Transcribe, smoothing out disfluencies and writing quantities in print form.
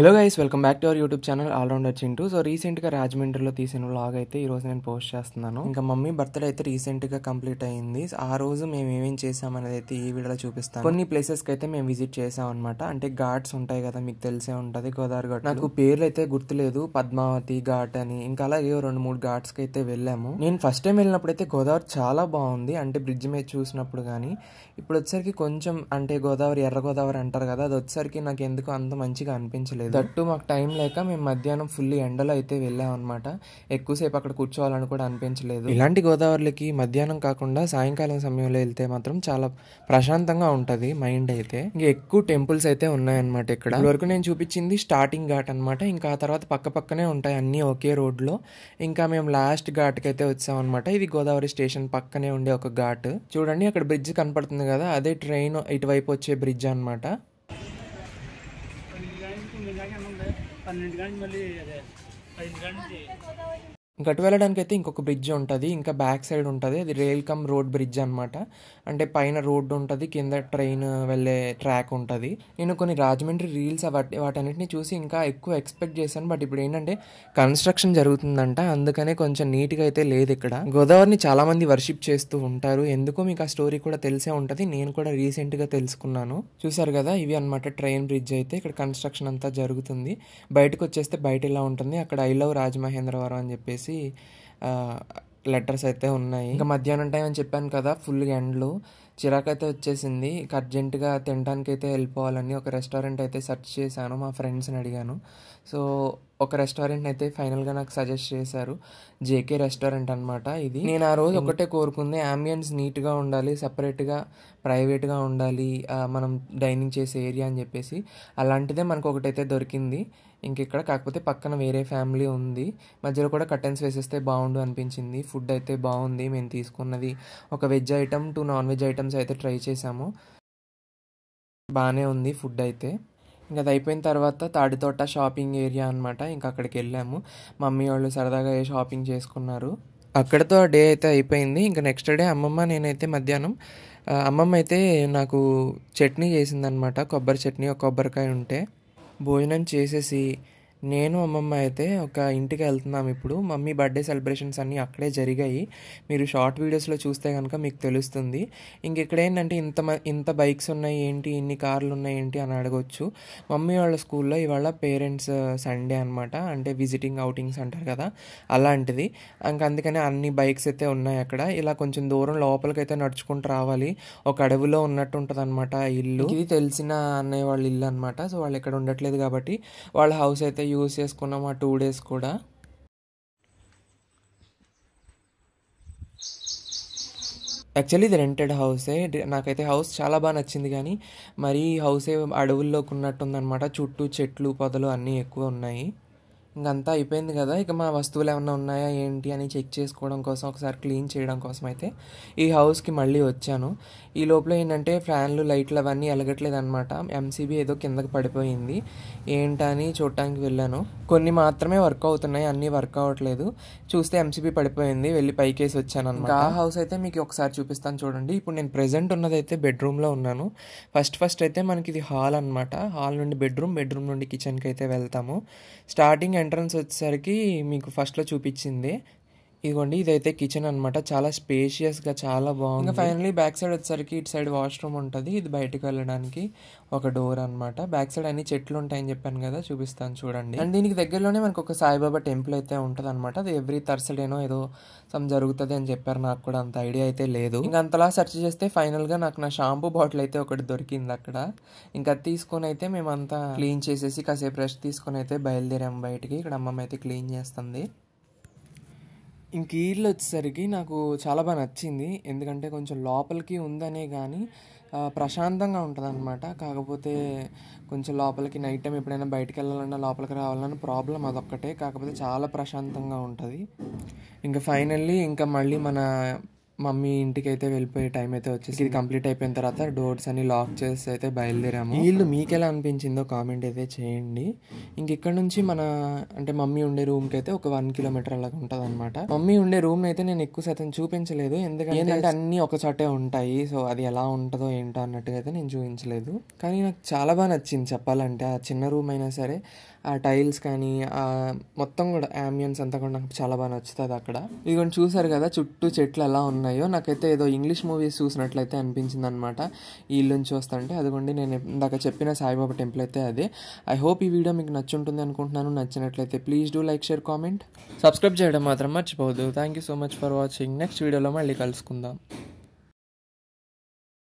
Hello guys, welcome back to our YouTube channel allrounder Chintu. So రీసెంట్గా రాజమండ్రిలో తీసిన vlog అయితే ఈరోజు నేను పోస్ట్ చేస్తున్నాను. ఇంకా మమ్మీ బర్త్డే అయితే రీసెంట్గా కంప్లీట్ అయ్యింది. ఆ రోజు మేము ఏమేం చేసామనేది అయితే ఈ వీడియోలో చూపిస్తాను. కొన్ని ప్లేసెస్కి అయితే మేము విజిట్ చేసాం అనమాట. అంటే ఘాట్స్ ఉంటాయి కదా, మీకు తెలిసే ఉంటుంది, గోదావరి ఘాట్. నాకు పేర్లు అయితే గుర్తులేదు, పద్మావతి ఘాట్ అని, ఇంకా అలాగే 2-3 ఘాట్స్కి అయితే వెళ్ళాము. నేను ఫస్ట్ టైం వెళ్ళినప్పుడు అయితే గోదావరి చాలా బాగుంది, అంటే బ్రిడ్జ్ మీద చూసినప్పుడు. కానీ ఇప్పుడు వచ్చేసరికి కొంచెం అంటే గోదావరి ఎర్ర గోదావరి అంటారు కదా, అది వచ్చేసరికి నాకు ఎందుకు అంత మంచిగా అనిపించలేదు. దట్టు మాకు టైం లేక మేము మధ్యాహ్నం ఫుల్ ఎండలో అయితే వెళ్ళాం అనమాట. ఎక్కువసేపు అక్కడ కూర్చోవాలని కూడా అనిపించలేదు. ఇలాంటి గోదావరికి మధ్యాహ్నం కాకుండా సాయంకాలం సమయంలో వెళ్తే మాత్రం చాలా ప్రశాంతంగా ఉంటుంది మైండ్ అయితే. ఇంకా ఎక్కువ టెంపుల్స్ అయితే ఉన్నాయన్నమాట ఇక్కడ. వరకు నేను చూపించింది స్టార్టింగ్ ఘాట్ అనమాట. ఇంకా ఆ తర్వాత పక్క పక్కనే ఉంటాయి అన్ని ఒకే రోడ్లో. ఇంకా మేము లాస్ట్ ఘాట్కి అయితే వచ్చాం అనమాట. ఇది గోదావరి స్టేషన్ పక్కనే ఉండే ఒక ఘాట్. చూడండి అక్కడ బ్రిడ్జ్ కనపడుతుంది కదా, అదే ట్రైన్ ఇటువైపు వచ్చే బ్రిడ్జ్ అనమాట. ఇంకా అటు వెళ్ళడానికి అయితే ఇంకొక బ్రిడ్జ్ ఉంటుంది, ఇంకా బ్యాక్ సైడ్ ఉంటుంది, అది రైల్ కమ్ రోడ్ బ్రిడ్జ్ అనమాట. అంటే పైన రోడ్డు ఉంటుంది, కింద ట్రైన్ వెళ్ళే ట్రాక్ ఉంటుంది. నేను కొన్ని రాజమండ్రి రీల్స్ వాటన్నిటిని చూసి ఇంకా ఎక్కువ ఎక్స్పెక్ట్ చేశాను. బట్ ఇప్పుడు ఏంటంటే కన్స్ట్రక్షన్ జరుగుతుందంట, అందుకనే కొంచెం నీట్గా అయితే లేదు ఇక్కడ. గోదావరిని చాలా మంది వర్షిప్ చేస్తూ ఉంటారు, ఎందుకో మీకు ఆ స్టోరీ కూడా తెలిసే ఉంటుంది. నేను కూడా రీసెంట్గా తెలుసుకున్నాను. చూసారు కదా, ఇవి అనమాట ట్రైన్ బ్రిడ్జ్ అయితే. ఇక్కడ కన్స్ట్రక్షన్ అంతా జరుగుతుంది. బయటకు వచ్చేస్తే బయట ఇలా ఉంటుంది, అక్కడ ఐ లవ్ రాజమహేంద్రవరం అని చెప్పేసి లెటర్స్ అయితే ఉన్నాయి. ఇంకా మధ్యాహ్నం టైం అని చెప్పాను కదా, ఫుల్ ఎండలు, చిరాకైతే వచ్చేసింది. అర్జెంటుగా తినడానికి అయితే వెళ్ళిపోవాలని ఒక రెస్టారెంట్ అయితే సెర్చ్ చేశాను, మా ఫ్రెండ్స్ని అడిగాను. సో ఒక రెస్టారెంట్ అయితే ఫైనల్గా నాకు సజెస్ట్ చేశారు, జేకే రెస్టారెంట్ అనమాట. ఇది నేను ఆ రోజు ఒకటే కోరుకుంది, అంబియన్స్ నీట్గా ఉండాలి, సపరేట్గా ప్రైవేట్గా ఉండాలి, మనం డైనింగ్ చేసే ఏరియా అని చెప్పేసి. అలాంటిదే మనకు ఒకటైతే దొరికింది ఇంకెక్కడ. కాకపోతే పక్కన వేరే ఫ్యామిలీ ఉంది, మధ్యలో కూడా కర్టెన్స్ వేసేస్తే బాగుండు అనిపించింది. ఫుడ్ అయితే బాగుంది. మేము తీసుకున్నది ఒక veg item, 2 non veg items అయితే ట్రై చేసాము. బాగానే ఉంది ఫుడ్ అయితే. ఇంకా అది అయిపోయిన తర్వాత తాడితోట షాపింగ్ ఏరియా అనమాట, ఇంకా అక్కడికి వెళ్ళాము. మమ్మీ వాళ్ళు సరదాగా షాపింగ్ చేసుకున్నారు. అక్కడితో డే అయితే అయిపోయింది. ఇంకా నెక్స్ట్ డే అమ్మమ్మ నేనైతే మధ్యాహ్నం అమ్మమ్మ అయితే నాకు చట్నీ చేసిందనమాట, కొబ్బరి చట్నీ. ఒక కొబ్బరికాయ ఉంటే భోజనం చేసేసి నేను అమ్మమ్మ అయితే ఒక ఇంటికి వెళ్తున్నాం ఇప్పుడు. మమ్మీ బర్త్డే సెలబ్రేషన్స్ అన్నీ అక్కడే జరిగాయి, మీరు షార్ట్ వీడియోస్లో చూస్తే కనుక మీకు తెలుస్తుంది. ఇక్కడ ఏంటంటే ఇంత బైక్స్ ఉన్నాయి ఏంటి, ఇన్ని కార్లు ఉన్నాయి ఏంటి అని అడగొచ్చు. మమ్మీ వాళ్ళ స్కూల్లో ఇవాళ పేరెంట్స్ సండే అనమాట, అంటే విజిటింగ్ అవుటింగ్స్ అంటారు కదా, అలాంటిది. అందుకనే అన్ని బైక్స్ అయితే ఉన్నాయి అక్కడ. ఇలా కొంచెం దూరం లోపలికి అయితే నడుచుకుంటూ రావాలి, ఒక అడవిలో ఉన్నట్టు ఉంటుంది అనమాట ఇల్లు. ఇది తెలిసిన అన్నయ్య వాళ్ళ ఇల్లు అనమాట. సో వాళ్ళు ఇక్కడ ఉండట్లేదు కాబట్టి వాళ్ళ హౌస్ అయితే యూజ్ చేసుకున్నాం ఆ 2 days కూడా. యాక్చువల్లీ ఇది రెంటెడ్ హౌసే. నాకైతే హౌస్ చాలా బాగా నచ్చింది, కానీ మరీ హౌసే అడవుల్లోకి ఉన్నట్టుందనమాట. చుట్టూ చెట్లు పొదలు అన్నీ ఎక్కువ ఉన్నాయి. ఇంకంతా అయిపోయింది కదా, ఇక మా వస్తువులు ఏమన్నా ఉన్నాయా ఏంటి అని చెక్ చేసుకోవడం కోసం, ఒకసారి క్లీన్ చేయడం కోసం అయితే ఈ హౌస్కి మళ్ళీ వచ్చాను. ఈ లోపల ఏంటంటే ఫ్యాన్లు లైట్లు అవన్నీ ఎలగట్లేదు అనమాట. ఎంసీబీ ఏదో కిందకి పడిపోయింది, ఏంటని చూడటానికి వెళ్ళాను. కొన్ని మాత్రమే వర్క్ అవుతున్నాయి, అన్నీ వర్క్ అవ్వట్లేదు. చూస్తే ఎంసీబీ పడిపోయింది, వెళ్ళి పైకేసి వచ్చాను అనమాట. ఆ హౌస్ అయితే మీకు ఒకసారి చూపిస్తాను చూడండి. ఇప్పుడు నేను ప్రెజెంట్ ఉన్నదైతే బెడ్రూమ్లో ఉన్నాను. ఫస్ట్ అయితే మనకి ఇది హాల్ అనమాట. హాల్ నుండి బెడ్రూమ్ నుండి కిచెన్కి అయితే వెళ్తాము. స్టార్టింగ్ ఎంట్రన్స్ వచ్చేసరికి మీకు ఫస్ట్లో చూపించింది ఇదిగోండి, ఇదైతే కిచెన్ అనమాట. చాలా స్పేషియస్గా చాలా బాగుంది. ఇంకా ఫైనల్లీ బ్యాక్ సైడ్ వచ్చేసరికి ఇటు సైడ్ వాష్రూమ్ ఉంటుంది, ఇది బయటకు వెళ్ళడానికి ఒక డోర్ అనమాట. బ్యాక్ సైడ్ అన్ని చెట్లు ఉంటాయని చెప్పాను కదా, చూపిస్తాను చూడండి. అండ్ దీనికి దగ్గరలోనే మనకు ఒక సాయిబాబా టెంపుల్ అయితే ఉంటుంది అనమాట. అది ఎవ్రీ థర్స్డేనో ఏదో సమ్ జరుగుతుంది అని చెప్పారు, నాకు కూడా అంత ఐడియా అయితే లేదు. ఇంకా అంతలా సెర్చ్ చేస్తే ఫైనల్గా నాకు నా షాంపూ బాటిల్ అయితే ఒకటి దొరికింది అక్కడ. ఇంకా తీసుకొని అయితే మేమంతా క్లీన్ చేసేసి కాసేపు రెస్ట్ తీసుకొని అయితే బయలుదేరాము బయటికి. ఇక్కడ అమ్మమ్మ అయితే క్లీన్ చేస్తుంది. ఇంక ఇల్లు వచ్చేసరికి నాకు చాలా బాగా నచ్చింది, ఎందుకంటే కొంచెం లోపలికి ఉందనే కానీ ప్రశాంతంగా ఉంటుంది అనమాట. కాకపోతే కొంచెం లోపలికి నైట్ టైం ఎప్పుడైనా బయటకు వెళ్ళాలన్నా లోపలికి రావాలన్నా ప్రాబ్లం అదొక్కటే, కాకపోతే చాలా ప్రశాంతంగా ఉంటుంది. ఇంకా ఫైనల్లీ ఇంకా మళ్ళీ మన మమ్మీ ఇంటికి అయితే వెళ్ళిపోయే టైం అయితే వచ్చేసి ఇది కంప్లీట్ అయిపోయిన తర్వాత డోర్స్ అన్ని లాక్ చేసి అయితే బయలుదేరాము. ఈ ఇల్లు మీకు ఎలా అనిపించిందో కామెంట్ అయితే చేయండి. ఇంక ఇక్కడ నుంచి అంటే మమ్మీ ఉండే రూమ్కి అయితే ఒక 1 కిలోమీటర్ అలాగా ఉంటుంది అనమాట. మమ్మీ ఉండే రూమ్ అయితే నేను ఎక్కువ శాతం చూపించలేదు, ఎందుకంటే అన్నీ ఒక చోటే ఉంటాయి. సో అది ఎలా ఉంటుందో ఏంటో అన్నట్టుగా అయితే నేను చూపించలేదు. కానీ నాకు చాలా బాగా నచ్చింది చెప్పాలంటే. ఆ చిన్న రూమ్ అయినా సరే ఆ టైల్స్ కానీ ఆ మొత్తం కూడా యాంబియన్స్ అంతా కూడా నాకు చాలా బాగా నచ్చుతుంది అక్కడ. ఇదిగోండి చూసారు కదా చుట్టూ చెట్లు ఎలా ఉన్నాయో, నాకైతే ఏదో ఇంగ్లీష్ మూవీస్ చూసినట్లయితే అనిపించింది అనమాట ఈ ఇల్లుని చూస్తుంటే. అదిగోండి నేను ఇందాక చెప్పిన సాయిబాబా టెంపుల్ అయితే అదే. ఐ హోప్ ఈ వీడియో మీకు నచ్చుంటుంది అనుకుంటున్నాను. నచ్చినట్లయితే please do like, share, comment, subscribe చేయడం మాత్రం మర్చిపోవద్దు. Thank you so much for watching. Next వీడియోలో మళ్ళీ కలుసుకుందాం.